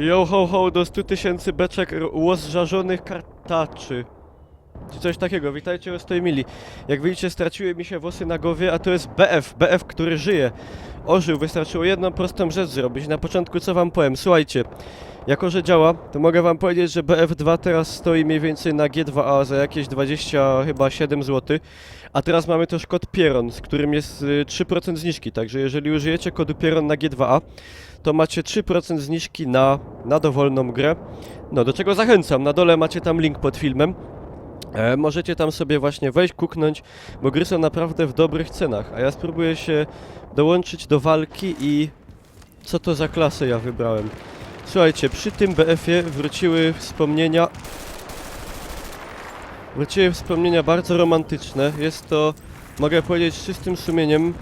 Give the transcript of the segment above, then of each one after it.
Yo ho ho do 100 000 beczek łozżarzonych kartaczy. Czy coś takiego, witajcie o 100 mili. Jak widzicie, straciły mi się włosy na głowie, a to jest BF, który żyje. Ożył, wystarczyło jedną prostą rzecz zrobić. Na początku co wam powiem, słuchajcie. Jako, że działa, to mogę wam powiedzieć, że BF2 teraz stoi mniej więcej na G2A za jakieś 27 zł. A teraz mamy też kod Pieron, z którym jest 3% zniżki. Także jeżeli użyjecie kodu Pieron na G2A, to macie 3% zniżki na dowolną grę. No, do czego zachęcam. Na dole macie tam link pod filmem. Możecie tam sobie właśnie wejść, kuknąć, bo gry są naprawdę w dobrych cenach. A ja spróbuję się dołączyć do walki i... Co to za klasę ja wybrałem? Słuchajcie, przy tym BF-ie wróciły wspomnienia bardzo romantyczne. Jest to, mogę powiedzieć z czystym sumieniem,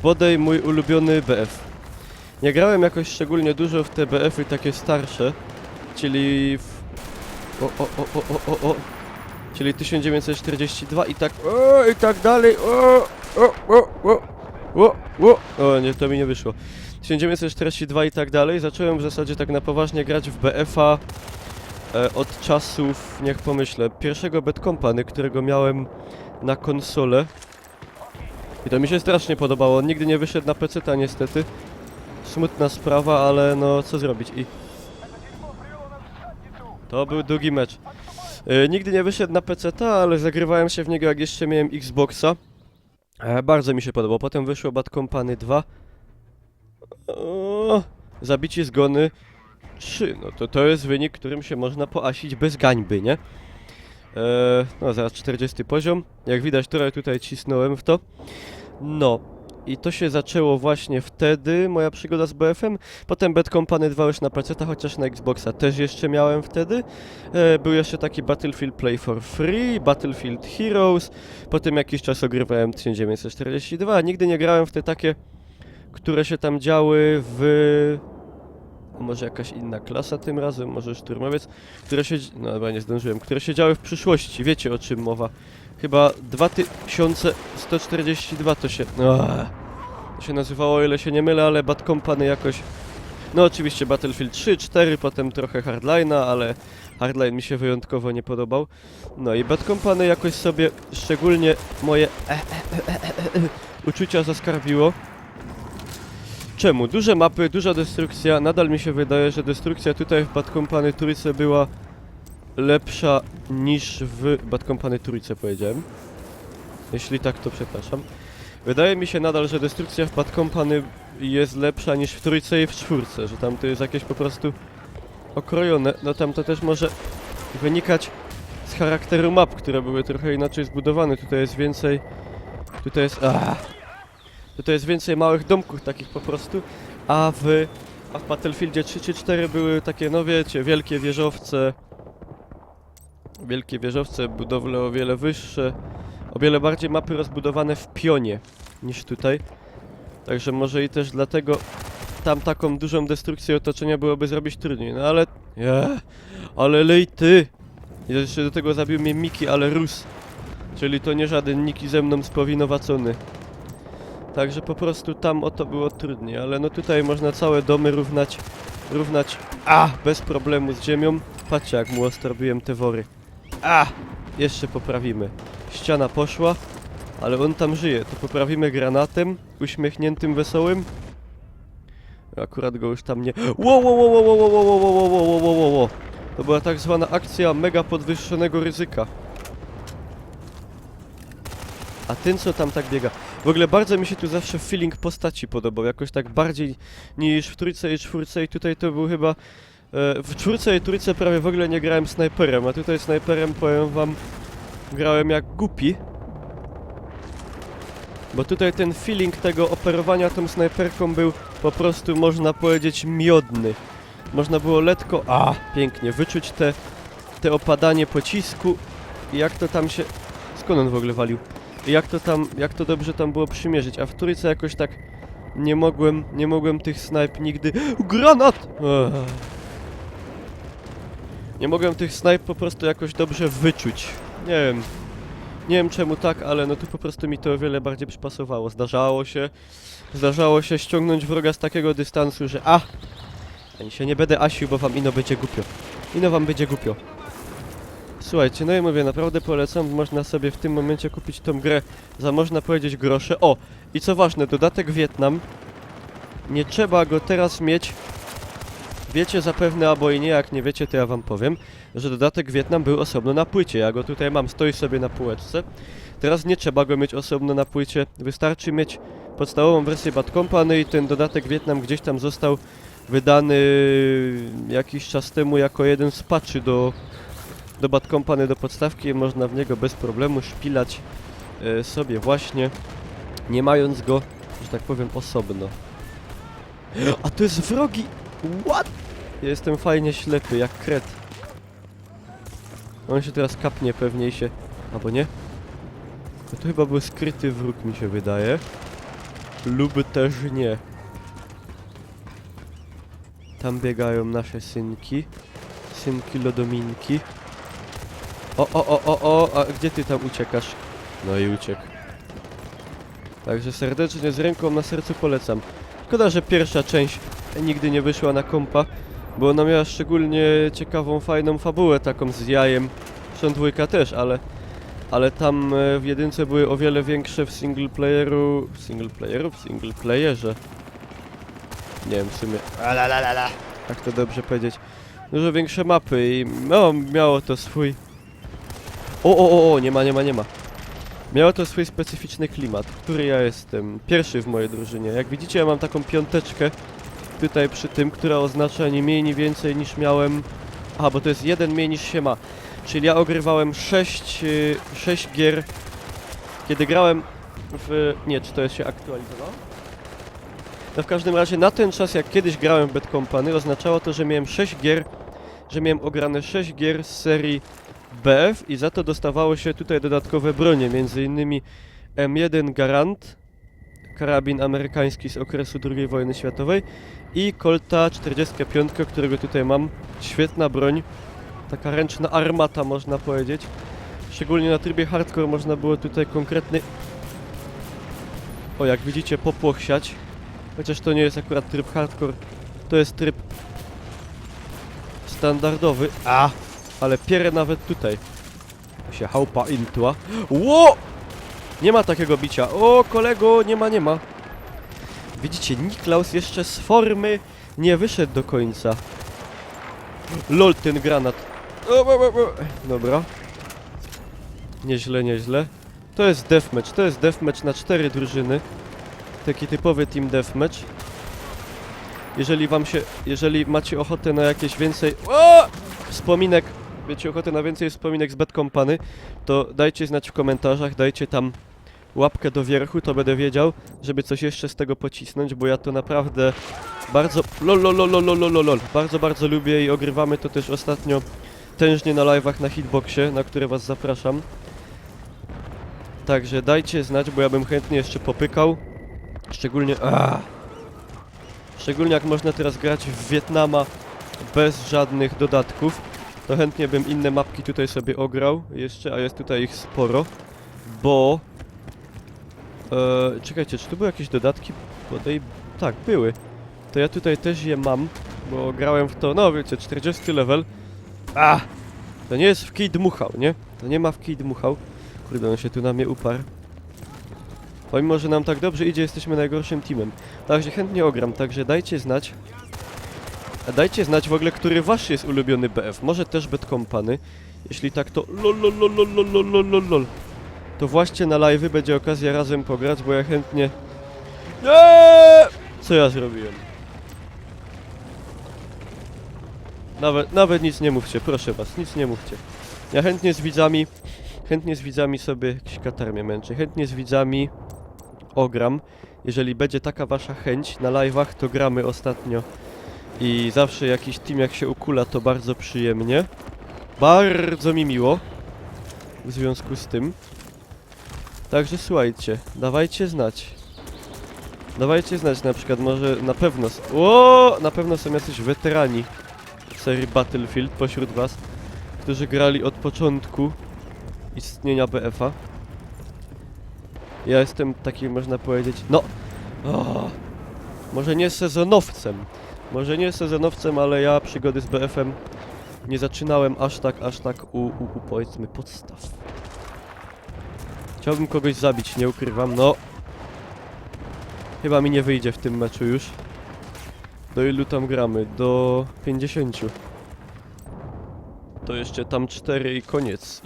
bodaj mój ulubiony BF. Nie grałem jakoś szczególnie dużo w te BF-y takie starsze, czyli w... Czyli 1942 i tak... i tak dalej... O nie, to mi nie wyszło. 1942 i tak dalej. Zacząłem w zasadzie tak na poważnie grać w BF-a od czasów, niech pomyślę, pierwszego Bad Company, którego miałem na konsolę. I to mi się strasznie podobało. On nigdy nie wyszedł na PC-ta niestety. Smutna sprawa, ale no co zrobić i... To był długi mecz. Nigdy nie wyszedł na PC-ta, ale zagrywałem się w niego jak jeszcze miałem Xboxa. Bardzo mi się podobał. Potem wyszło Bad Company 2. Zabici zgony 3. No to jest wynik, którym się można poasić bez gańby, nie? No zaraz 40 poziom. Jak widać, trochę tutaj cisnąłem w to. No. I to się zaczęło właśnie wtedy, moja przygoda z BF-em. Potem Bad Company 2 już na PC, chociaż na Xboxa też jeszcze miałem wtedy. Był jeszcze taki Battlefield Play for Free, Battlefield Heroes. Potem jakiś czas ogrywałem 1942. Nigdy nie grałem w te takie, które się tam działy w... Może jakaś inna klasa tym razem, może szturmowiec, które się... No chyba nie zdążyłem. Które się działy w przyszłości, wiecie o czym mowa. Chyba 2142 to się... To się nazywało, o ile się nie mylę, ale Bad Company jakoś... No oczywiście Battlefield 3, 4, potem trochę Hardline'a, ale Hardline mi się wyjątkowo nie podobał. No i Bad Company jakoś sobie szczególnie moje uczucia zaskarbiło. Czemu? Duże mapy, duża destrukcja. Nadal mi się wydaje, że destrukcja tutaj w Bad Company trójce była lepsza niż w Bad Company trójce, powiedziałem. Jeśli tak, to przepraszam. Wydaje mi się nadal, że destrukcja w Bad Company jest lepsza niż w trójce i w czwórce, że tam to jest jakieś po prostu okrojone. No tam to też może wynikać z charakteru map, które były trochę inaczej zbudowane. Tutaj jest więcej... Tutaj jest więcej małych domków takich po prostu, a w Battlefieldzie 3 czy 4 były takie, no wiecie, wielkie wieżowce. Wielkie wieżowce, budowle o wiele wyższe, o wiele bardziej mapy rozbudowane w pionie niż tutaj. Także może i też dlatego tam taką dużą destrukcję otoczenia byłoby zrobić trudniej, no ale... Ale lejty! I jeszcze do tego zabił mnie Miki, ale Rus. Czyli to nie żaden Niki ze mną spowinowacony. Także po prostu tam o to było trudniej, ale no tutaj można całe domy równać bez problemu z ziemią. Patrzcie jak mu ostrobiłem te wory. Jeszcze poprawimy. Ściana poszła, ale on tam żyje. To poprawimy granatem, uśmiechniętym, wesołym. Akurat go już tam nie... To była tak zwana akcja mega podwyższonego ryzyka. A ten co tam tak biega? W ogóle bardzo mi się tu zawsze feeling postaci podobał, jakoś tak bardziej niż w trójce i czwórce i tutaj to był chyba... w czwórce i trójce prawie w ogóle nie grałem snajperem, a tutaj snajperem, powiem wam, grałem jak głupi. Bo tutaj ten feeling tego operowania tą snajperką był po prostu, można powiedzieć, miodny. Można było letko, pięknie, wyczuć te opadanie pocisku i jak to tam się... Skąd on w ogóle walił? I jak to dobrze tam było przymierzyć, a w trójce jakoś tak nie mogłem tych snajp nigdy... Granat! Nie mogłem tych snajp po prostu jakoś dobrze wyczuć. Nie wiem czemu tak, ale no tu po prostu mi to o wiele bardziej przypasowało. Zdarzało się ściągnąć wroga z takiego dystansu, że Ani się nie będę asił, bo wam ino będzie głupio. Ino wam będzie głupio. Słuchajcie, no i mówię, naprawdę polecam, można sobie w tym momencie kupić tą grę za, można powiedzieć, grosze. O! I co ważne, dodatek Wietnam. Nie trzeba go teraz mieć. Wiecie zapewne, albo i nie, jak nie wiecie, to ja wam powiem, że dodatek Wietnam był osobno na płycie. Ja go tutaj mam, stoi sobie na półeczce. Teraz nie trzeba go mieć osobno na płycie. Wystarczy mieć podstawową wersję Bad Company i ten dodatek Wietnam gdzieś tam został wydany jakiś czas temu jako jeden z patchy do Bad Company, do podstawki i można w niego bez problemu szpilać sobie właśnie, nie mając go, że tak powiem, osobno. A to jest wrogi! What? Ja jestem fajnie ślepy, jak kret. On się teraz kapnie pewnie i się... albo nie? No to chyba był skryty wróg, mi się wydaje. Lub też nie. Tam biegają nasze synki. Synki lodominki. A gdzie ty tam uciekasz? No i uciekł. Także serdecznie z ręką na sercu polecam. Szkoda, że pierwsza część nigdy nie wyszła na kompa, bo ona miała szczególnie ciekawą, fajną fabułę taką z jajem. Zresztą dwójka też, ale tam w jedynce były o wiele większe w single playerze. Nie wiem w sumie. Jak to dobrze powiedzieć. Dużo większe mapy i no, miało to swój... nie ma. Miało to swój specyficzny klimat, który ja jestem pierwszy w mojej drużynie. Jak widzicie, ja mam taką piąteczkę tutaj przy tym, która oznacza nie mniej, nie więcej niż miałem... Aha, bo to jest jeden mniej niż się ma. Czyli ja ogrywałem 6 gier, kiedy grałem w... Nie, czy to jest się aktualizowało? No w każdym razie na ten czas, jak kiedyś grałem w Bad Company, oznaczało to, że miałem 6 gier, że miałem ograne 6 gier z serii BF i za to dostawało się tutaj dodatkowe bronie, m.in. M1 Garand, karabin amerykański z okresu II wojny światowej i Colta 45, którego tutaj mam. Świetna broń, taka ręczna armata można powiedzieć. Szczególnie na trybie hardcore można było tutaj konkretny... O, jak widzicie, popłoch siać. Chociaż to nie jest akurat tryb hardcore, to jest tryb standardowy. Ale pierę nawet tutaj. Się chałupa intła. Ło! Nie ma takiego bicia. O, kolego, nie ma. Widzicie, Niklaus jeszcze z formy nie wyszedł do końca. Lol, ten granat. Dobra. Nieźle. To jest deathmatch na 4 drużyny. Taki typowy team deathmatch. Jeżeli macie ochotę na jakieś więcej wspominek, wiecie, ochotę na więcej wspominek z Bad Company, to dajcie znać w komentarzach, dajcie tam łapkę do wierchu, to będę wiedział, żeby coś jeszcze z tego pocisnąć, bo ja to naprawdę bardzo... Bardzo lubię i ogrywamy to też ostatnio tężnie na live'ach na Hitboxie, na które was zapraszam. Także dajcie znać, bo ja bym chętnie jeszcze popykał. Szczególnie jak można teraz grać w Wietnama bez żadnych dodatków, to chętnie bym inne mapki tutaj sobie ograł jeszcze, a jest tutaj ich sporo, bo... czekajcie, czy tu były jakieś dodatki? Tak, były. To ja tutaj też je mam, bo grałem w to, no wiecie, 40 level. To nie jest w kij dmuchał, nie? To nie ma w kij dmuchał. Kurde, on się tu na mnie uparł. Pomimo, że nam tak dobrze idzie, jesteśmy najgorszym teamem. Także chętnie ogram, także dajcie znać. A dajcie znać w ogóle, który wasz jest ulubiony BF. Może też Bad Company. Jeśli tak, to lol. To właśnie na live'y będzie okazja razem pograć, bo ja chętnie... Co ja zrobiłem? Nawet nic nie mówcie, proszę was, nic nie mówcie. Ja chętnie z widzami sobie... Jakiś katar mnie męczy. Chętnie z widzami ogram. Jeżeli będzie taka wasza chęć na live'ach, to gramy ostatnio. I zawsze jakiś team jak się ukula, to bardzo przyjemnie. Bardzo mi miło. W związku z tym. Także słuchajcie, dawajcie znać. Dawajcie znać na przykład, może na pewno są jacyś weterani w serii Battlefield pośród was, którzy grali od początku istnienia BF-a. Ja jestem taki, można powiedzieć, może nie sezonowcem, Może nie sezonowcem, ale ja przygody z BF-em nie zaczynałem aż tak u powiedzmy podstaw. Chciałbym kogoś zabić, nie ukrywam, no. Chyba mi nie wyjdzie w tym meczu już. Do ilu tam gramy? Do 50. To jeszcze tam 4 i koniec,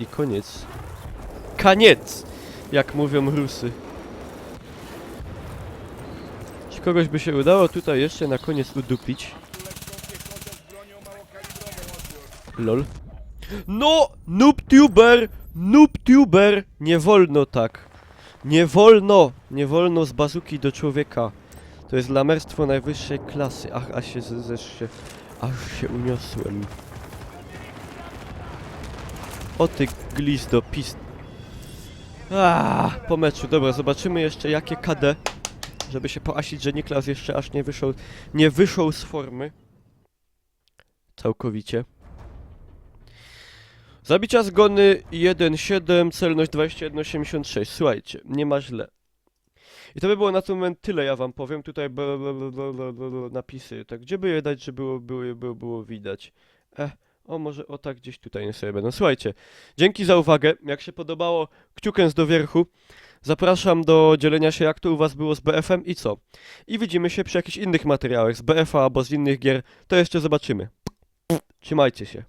Koniec! Jak mówią Rusy. Czy kogoś by się udało tutaj jeszcze na koniec udupić? Lol. No! Noobtuber! Noobtuber! Nie wolno tak. Nie wolno z bazuki do człowieka. To jest lamerstwo najwyższej klasy. Ach, aż się uniosłem. O ty glizdo, pist. Po meczu, dobra, zobaczymy jeszcze jakie KD. Żeby się poasić, że Niklas jeszcze aż nie wyszł z formy. Całkowicie. Zabicia zgony 1,7, celność 21,86. Słuchajcie, nie ma źle. I to by było na ten moment tyle, ja wam powiem. Tutaj napisy. Tak, gdzie by je dać, że było widać? O, może o tak gdzieś tutaj nie sobie będą. Słuchajcie, dzięki za uwagę. Jak się podobało, kciukę do wierchu. Zapraszam do dzielenia się, jak to u was było z BF-em i co. I widzimy się przy jakichś innych materiałach z BF-a albo z innych gier. To jeszcze zobaczymy. Trzymajcie się.